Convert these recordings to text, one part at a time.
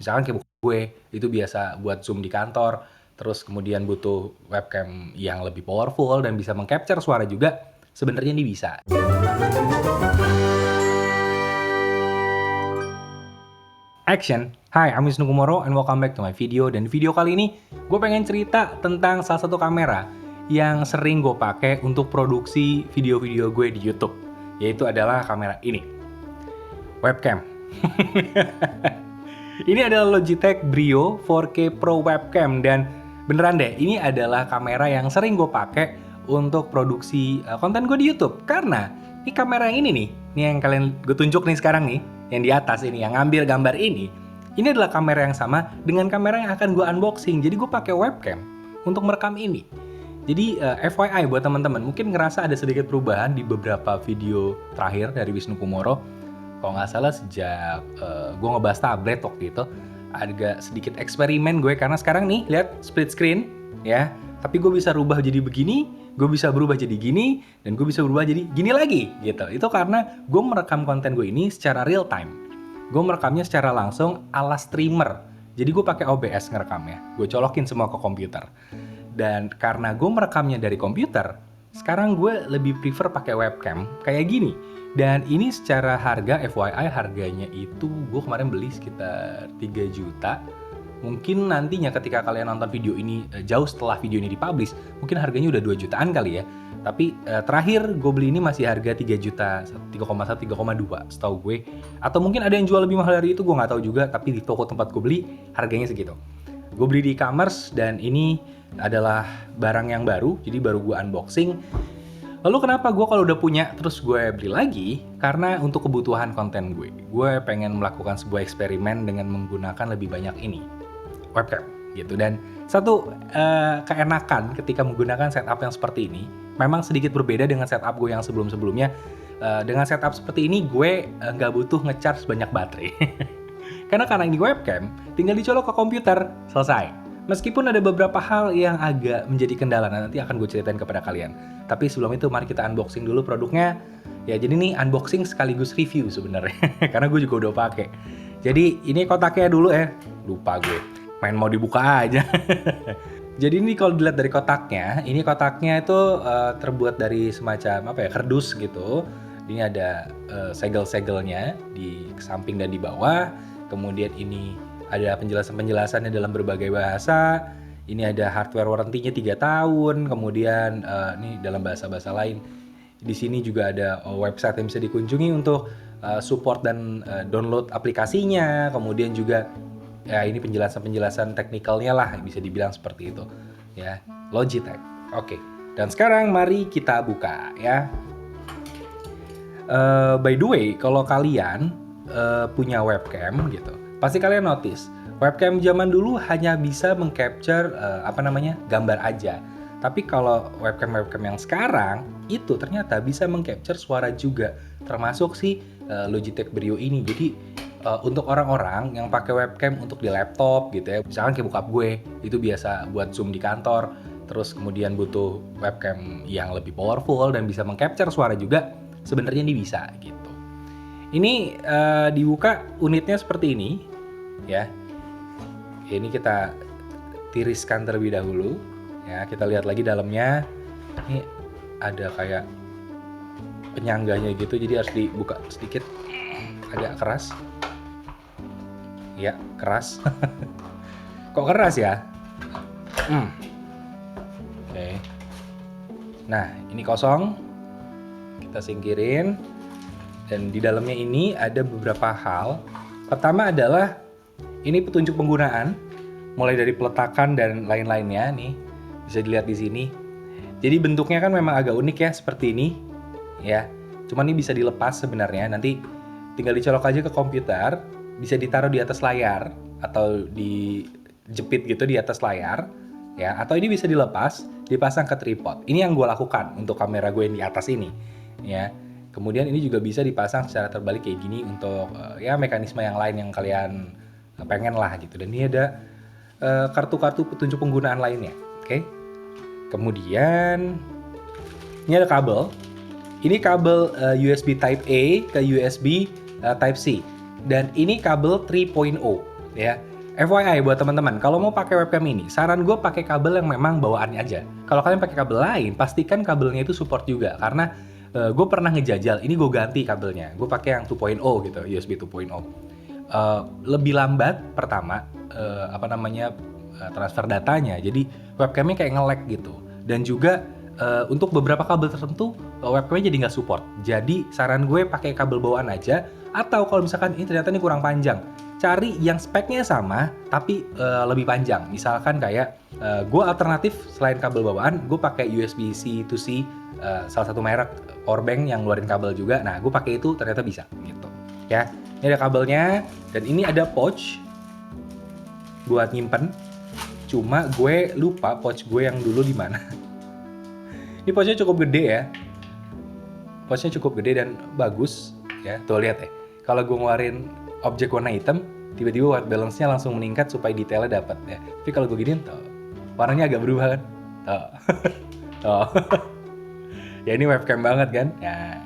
Misalkan kayak gue, itu biasa buat Zoom di kantor, terus kemudian butuh webcam yang lebih powerful dan bisa meng-capture suara juga, sebenarnya ini bisa. Action! Hi, I'm Wisnu Kumoro and welcome back to my video. Dan video kali ini gue pengen cerita tentang salah satu kamera yang sering gue pakai untuk produksi video-video gue di YouTube, yaitu adalah kamera ini, webcam. Ini adalah Logitech Brio 4K Pro Webcam dan beneran deh, ini adalah kamera yang sering gue pakai untuk produksi konten gue di YouTube. Karena ini kamera yang ini nih yang kalian gue tunjuk nih sekarang nih, yang di atas ini, yang ngambil gambar ini adalah kamera yang sama dengan kamera yang akan gue unboxing. Jadi gue pakai webcam untuk merekam ini. Jadi FYI buat teman-teman, mungkin ngerasa ada sedikit perubahan di beberapa video terakhir dari Wisnu Kumoro. Kalau nggak salah sejak gue ngebahas tablet waktu itu, agak sedikit eksperimen gue karena sekarang nih lihat split screen ya, tapi gue bisa rubah jadi begini, gue bisa berubah jadi gini, dan gue bisa berubah jadi gini lagi gitu. Itu karena gue merekam konten gue ini secara real time. Gue merekamnya secara langsung ala streamer. Jadi gue pakai OBS ngerekamnya, gue colokin semua ke komputer. Dan karena gue merekamnya dari komputer, sekarang gue lebih prefer pakai webcam kayak gini. Dan ini secara harga, FYI harganya itu gue kemarin beli sekitar 3 juta. Mungkin nantinya ketika kalian nonton video ini jauh setelah video ini dipublish, mungkin harganya udah 2 jutaan kali ya. Tapi terakhir gue beli ini masih harga 3 juta, 3,1, 3,2 setahu gue. Atau mungkin ada yang jual lebih mahal dari itu, gue nggak tahu juga. Tapi di toko tempat gue beli harganya segitu. Gue beli di e-commerce dan ini adalah barang yang baru, jadi baru gue unboxing. Lalu kenapa gue kalau udah punya terus gue beli lagi? Karena untuk kebutuhan konten gue pengen melakukan sebuah eksperimen dengan menggunakan lebih banyak ini, webcam gitu. Dan satu keenakan ketika menggunakan setup yang seperti ini, memang sedikit berbeda dengan setup gue yang sebelum-sebelumnya. Dengan setup seperti ini gue nggak butuh ngecharge banyak baterai. Karena ini webcam, tinggal dicolok ke komputer, selesai. Meskipun ada beberapa hal yang agak menjadi kendala, nanti akan gue ceritain kepada kalian. Tapi sebelum itu mari kita unboxing dulu produknya. Ya jadi nih unboxing sekaligus review sebenarnya, karena gue juga udah pakai. Jadi ini kotaknya dulu lupa gue, main mau dibuka aja. Jadi ini kalau dilihat dari kotaknya, ini kotaknya itu terbuat dari semacam kardus gitu. Ini ada segel-segelnya di samping dan di bawah. Kemudian ini ada penjelasan-penjelasannya dalam berbagai bahasa. Ini ada hardware warranty-nya 3 tahun. Kemudian ini dalam bahasa-bahasa lain. Di sini juga ada website yang bisa dikunjungi untuk support dan download aplikasinya. Kemudian juga ya ini penjelasan-penjelasan teknikalnya lah, bisa dibilang seperti itu. Ya, Logitech. Oke. Dan sekarang mari kita buka ya. By the way, kalau kalian punya webcam gitu, pasti kalian notice webcam zaman dulu hanya bisa meng-capture gambar aja. Tapi kalau webcam yang sekarang itu ternyata bisa meng-capture suara juga, termasuk si Logitech Brio ini. Jadi untuk orang-orang yang pakai webcam untuk di laptop gitu ya, misalkan kayak bokap gue itu biasa buat Zoom di kantor, terus kemudian butuh webcam yang lebih powerful dan bisa meng-capture suara juga, sebenarnya ini bisa gitu. Ini dibuka unitnya seperti ini ya. Ini kita tiriskan terlebih dahulu ya. Kita lihat lagi dalamnya. Ini ada kayak penyangganya gitu, jadi harus dibuka sedikit, agak keras ya, keras. Kok keras ya? Oke. Nah ini kosong, kita singkirin. Dan di dalamnya ini ada beberapa hal. Pertama adalah ini petunjuk penggunaan, mulai dari peletakan dan lain-lainnya nih, bisa dilihat di sini. Jadi bentuknya kan memang agak unik ya, seperti ini ya. Cuman ini bisa dilepas sebenarnya, nanti tinggal dicolok aja ke komputer, bisa ditaruh di atas layar atau dijepit gitu di atas layar ya, atau ini bisa dilepas, dipasang ke tripod. Ini yang gue lakukan untuk kamera gue yang di atas ini ya. Kemudian ini juga bisa dipasang secara terbalik kayak gini untuk ya mekanisme yang lain yang kalian pengen lah gitu. Dan ini ada kartu-kartu petunjuk penggunaan lainnya. Oke. Kemudian ini ada kabel. Ini kabel USB Type A ke USB Type C. Dan ini kabel 3.0 ya. FYI buat teman-teman, kalau mau pakai webcam ini, saran gue pakai kabel yang memang bawaannya aja. Kalau kalian pakai kabel lain, pastikan kabelnya itu support juga, karena gue pernah ngejajal, ini gue ganti kabelnya. Gue pakai yang 2.0 gitu, USB 2.0. Lebih lambat pertama, transfer datanya, jadi webcamnya kayak nge-lag gitu. Dan juga untuk beberapa kabel tertentu, webcamnya jadi nggak support. Jadi saran gue pakai kabel bawaan aja, atau kalau misalkan ini ternyata ini kurang panjang, cari yang speknya sama tapi lebih panjang. Misalkan kayak gue alternatif selain kabel bawaan, gue pakai USB-C to C, salah satu merek powerbank yang ngeluarin kabel juga. Nah, gue pakai itu ternyata bisa gitu. Ya, ini ada kabelnya dan ini ada pouch buat nyimpen. Cuma gue lupa pouch gue yang dulu di mana. Ini pouchnya cukup gede ya. Pouchnya cukup gede dan bagus ya. Tuh lihat ya. Kalau gue ngeluarin objek warna hitam, tiba-tiba white balance-nya langsung meningkat supaya detailnya dapat ya. Tapi kalau gue giniin tuh, warnanya agak berubah kan? Tuh. Tuh. Ya ini webcam banget kan? Ya.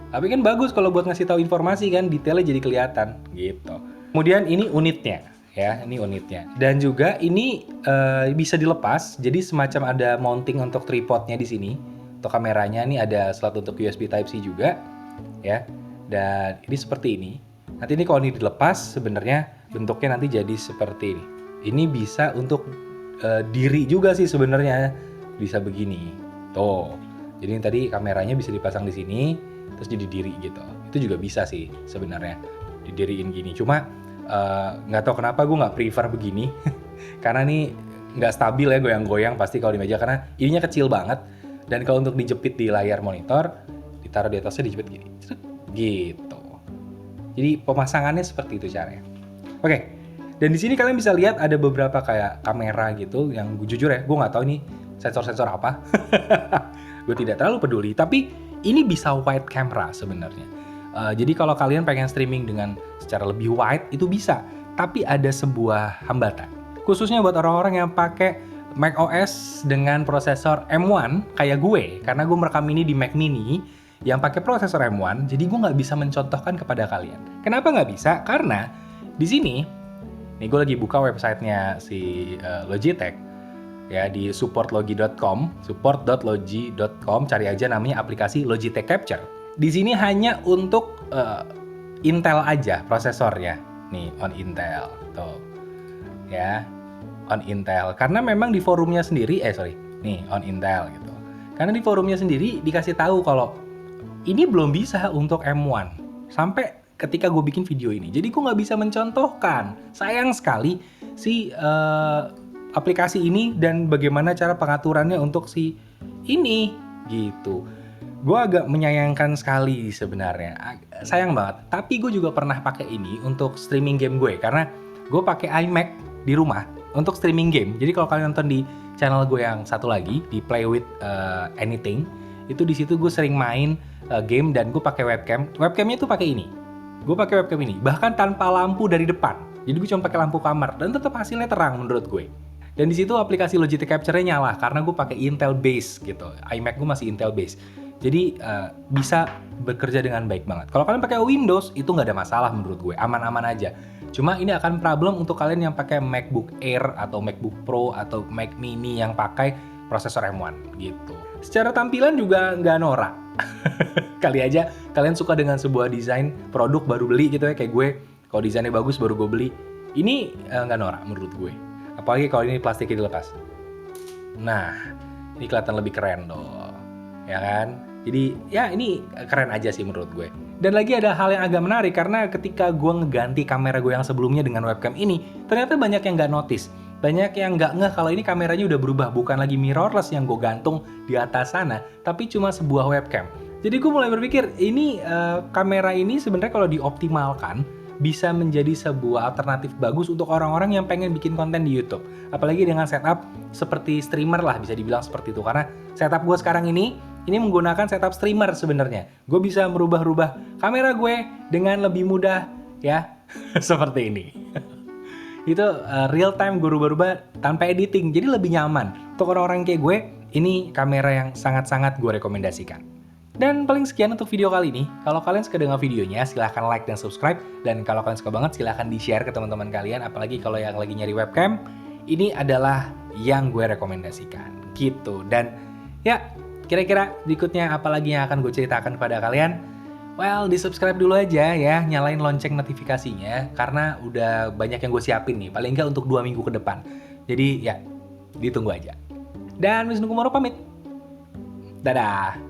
Tapi kan bagus kalau buat ngasih tahu informasi kan, detailnya jadi kelihatan gitu. Kemudian ini unitnya ya, ini unitnya. Dan juga ini bisa dilepas, jadi semacam ada mounting untuk tripodnya di sini. Untuk kameranya ini ada slot untuk USB Type-C juga ya. Dan ini seperti ini. Nanti ini kalau ini dilepas sebenarnya bentuknya nanti jadi seperti ini. Ini bisa untuk diri juga sih sebenarnya, bisa begini. Tuh. Jadi tadi kameranya bisa dipasang di sini, terus jadi diri gitu. Itu juga bisa sih sebenarnya, didiriin gini. Cuma nggak tahu kenapa gue nggak prefer begini, karena ini nggak stabil ya, goyang-goyang pasti kalau di meja, karena ininya kecil banget. Dan kalau untuk dijepit di layar monitor, ditaruh di atasnya dijepit gini, gitu. Jadi pemasangannya seperti itu caranya. Oke, dan di sini kalian bisa lihat ada beberapa kayak kamera gitu, yang jujur ya, gue nggak tahu ini sensor-sensor apa. Gue tidak terlalu peduli, tapi ini bisa wide camera sebenarnya. Jadi kalau kalian pengen streaming dengan secara lebih wide, itu bisa. Tapi ada sebuah hambatan. Khususnya buat orang-orang yang pakai macOS dengan prosesor M1 kayak gue, karena gue merekam ini di Mac Mini yang pakai prosesor M1, jadi gue nggak bisa mencontohkan kepada kalian. Kenapa nggak bisa? Karena di sini, nih gue lagi buka websitenya si Logitech, ya di supportlogi.com, support.logi.com, cari aja namanya aplikasi Logitech Capture. Di sini hanya untuk Intel aja prosesornya, nih on Intel, tuh, ya. On Intel, karena memang di forumnya sendiri, nih on Intel gitu. Karena di forumnya sendiri dikasih tahu kalau ini belum bisa untuk M1 sampai ketika gue bikin video ini. Jadi gue nggak bisa mencontohkan. Sayang sekali si aplikasi ini dan bagaimana cara pengaturannya untuk si ini gitu. Gue agak menyayangkan sekali sebenarnya. Sayang banget. Tapi gue juga pernah pakai ini untuk streaming game gue karena gue pakai iMac di rumah untuk streaming game. Jadi kalau kalian nonton di channel gue yang satu lagi di Play with Anything, itu di situ gue sering main game dan gue pakai webcam. Webcamnya tuh pakai ini. Gue pakai webcam ini bahkan tanpa lampu dari depan. Jadi gue cuma pakai lampu kamar dan tetap hasilnya terang menurut gue. Dan di situ aplikasi Logitech Capture-nya nyala karena gue pakai Intel base gitu. iMac gue masih Intel base. Jadi bisa bekerja dengan baik banget. Kalau kalian pakai Windows itu nggak ada masalah menurut gue, aman-aman aja. Cuma ini akan problem untuk kalian yang pakai MacBook Air atau MacBook Pro atau Mac Mini yang pakai prosesor M1 gitu. Secara tampilan juga nggak norak. Kali aja kalian suka dengan sebuah desain produk baru beli gitu ya, kayak gue. Kalau desainnya bagus baru gue beli. Ini nggak norak menurut gue. Apalagi kalau ini plastiknya dilepas. Nah, ini kelihatan lebih keren dong. Ya kan? Jadi ya ini keren aja sih menurut gue. Dan lagi ada hal yang agak menarik karena ketika gue ngeganti kamera gue yang sebelumnya dengan webcam ini, ternyata banyak yang nggak notice. Banyak yang nggak ngeh kalau ini kameranya udah berubah, bukan lagi mirrorless yang gue gantung di atas sana, tapi cuma sebuah webcam. Jadi gue mulai berpikir, ini kamera ini sebenarnya kalau dioptimalkan, bisa menjadi sebuah alternatif bagus untuk orang-orang yang pengen bikin konten di YouTube. Apalagi dengan setup seperti streamer lah, bisa dibilang seperti itu. Karena setup gue sekarang ini menggunakan setup streamer sebenarnya. Gue bisa merubah-rubah kamera gue dengan lebih mudah ya, seperti ini. Itu real time gue rubah-rubah tanpa editing, jadi lebih nyaman. Untuk orang-orang kayak gue, ini kamera yang sangat-sangat gue rekomendasikan. Dan paling sekian untuk video kali ini. Kalau kalian suka dengan videonya, silahkan like dan subscribe. Dan kalau kalian suka banget, silahkan di-share ke teman-teman kalian. Apalagi kalau yang lagi nyari webcam, ini adalah yang gue rekomendasikan. Gitu. Dan ya, kira-kira berikutnya apa lagi yang akan gue ceritakan kepada kalian? Well, di-subscribe dulu aja ya, nyalain lonceng notifikasinya. Karena udah banyak yang gue siapin nih, paling nggak untuk 2 minggu ke depan. Jadi ya, ditunggu aja. Dan Wisnu Kumoro pamit. Dadah!